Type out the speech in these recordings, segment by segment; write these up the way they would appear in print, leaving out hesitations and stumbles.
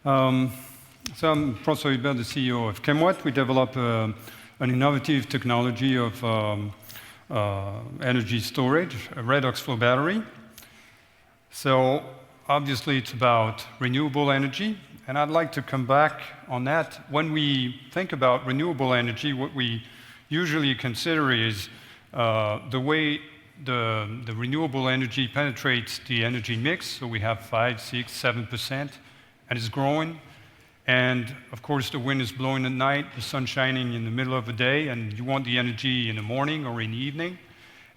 So I'm Francois Huber, the CEO of KEMWATT. We develop an innovative technology of energy storage, a Redox flow battery. So obviously it's about renewable energy, and I'd like to come back on that. When we think about renewable energy, what we usually consider is the way the renewable energy penetrates the energy mix. So we have 5, 6, 7%, and it's growing. And of course, the wind is blowing at night, the sun shining in the middle of the day, and you want the energy in the morning or in the evening.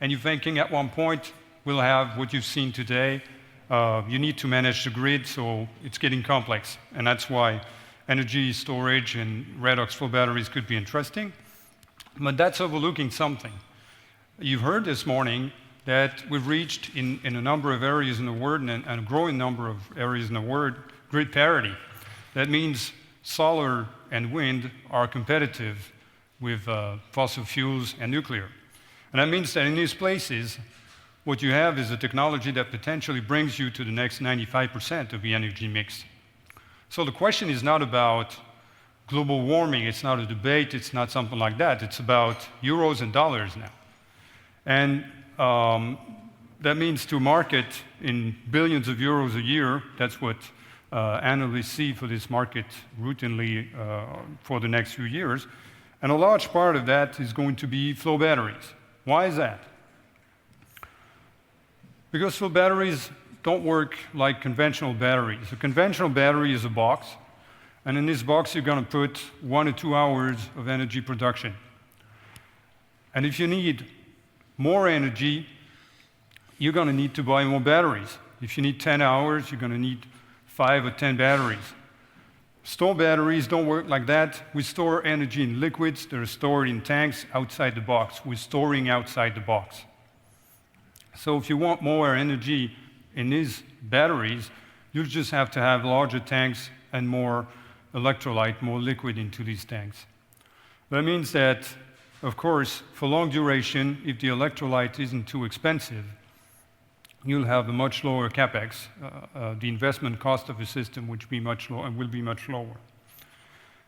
And you're thinking at one point, we'll have what you've seen today. You need to manage the grid, so it's getting complex. And that's why energy storage and Redox flow batteries could be interesting. But that's overlooking something. You've heard this morning that we've reached in a number of areas in the world, and a growing number of areas in the world, grid parity. That means solar and wind are competitive with fossil fuels and nuclear. And that means that in these places, what you have is a technology that potentially brings you to the next 95% of the energy mix. So the question is not about global warming, it's not a debate, it's not something like that. It's about euros and dollars now. And that means to market in billions of euros a year. That's what analysts see for this market routinely for the next few years. And a large part of that is going to be flow batteries. Why is that? Because flow batteries don't work like conventional batteries. A conventional battery is a box, and in this box you're going to put 1 or 2 hours of energy production. And if you need more energy, you're going to need to buy more batteries. If you need 10 hours, you're going to need 5 or 10 batteries. Store batteries don't work like that. We store energy in liquids that are stored in tanks outside the box. We're storing outside the box. So if you want more energy in these batteries, you just have to have larger tanks and more electrolyte, more liquid into these tanks. That means that, of course, for long duration, if the electrolyte isn't too expensive, you'll have a much lower CAPEX. The investment cost of the system will be much lower.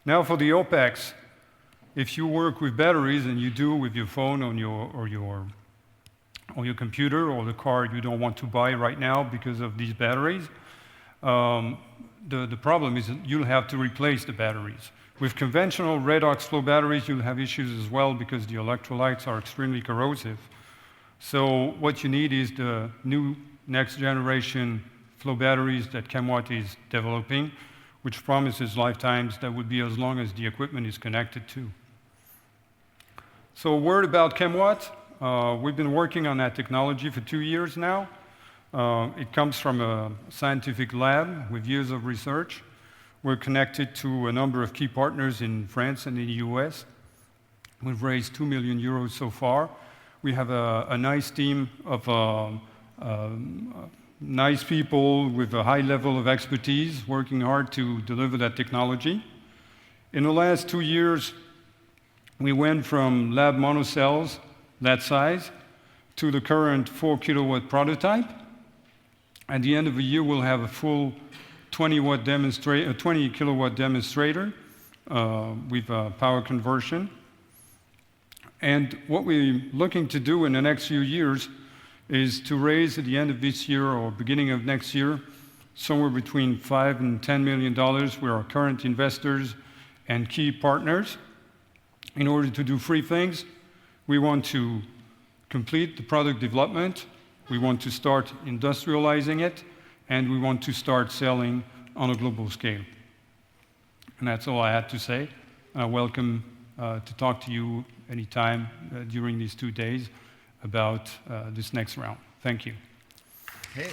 Now for the OPEX, if you work with batteries, and you do with your phone or your computer or the car you don't want to buy right now because of these batteries, the problem is that you'll have to replace the batteries. With conventional Redox flow batteries, you'll have issues as well because the electrolytes are extremely corrosive. So what you need is the new next generation flow batteries that KEMWATT is developing, which promises lifetimes that would be as long as the equipment is connected to. So a word about KEMWATT. We've been working on that technology for 2 years now. It comes from a scientific lab with years of research. We're connected to a number of key partners in France and in the US. We've raised 2 million euros so far. We have a nice team of nice people with a high level of expertise working hard to deliver that technology. In the last 2 years, we went from lab monocells, that size, to the current 4 kilowatt prototype. At the end of the year, we'll have a full 20 kilowatt demonstrator with power conversion. And what we're looking to do in the next few years is to raise at the end of this year or beginning of next year somewhere between $5 and $10 million with our current investors and key partners. In order to do 3 things, we want to complete the product development, we want to start industrializing it, and we want to start selling on a global scale. And that's all I had to say. Welcome to talk to you anytime during these 2 days about this next round. Thank you. Hey.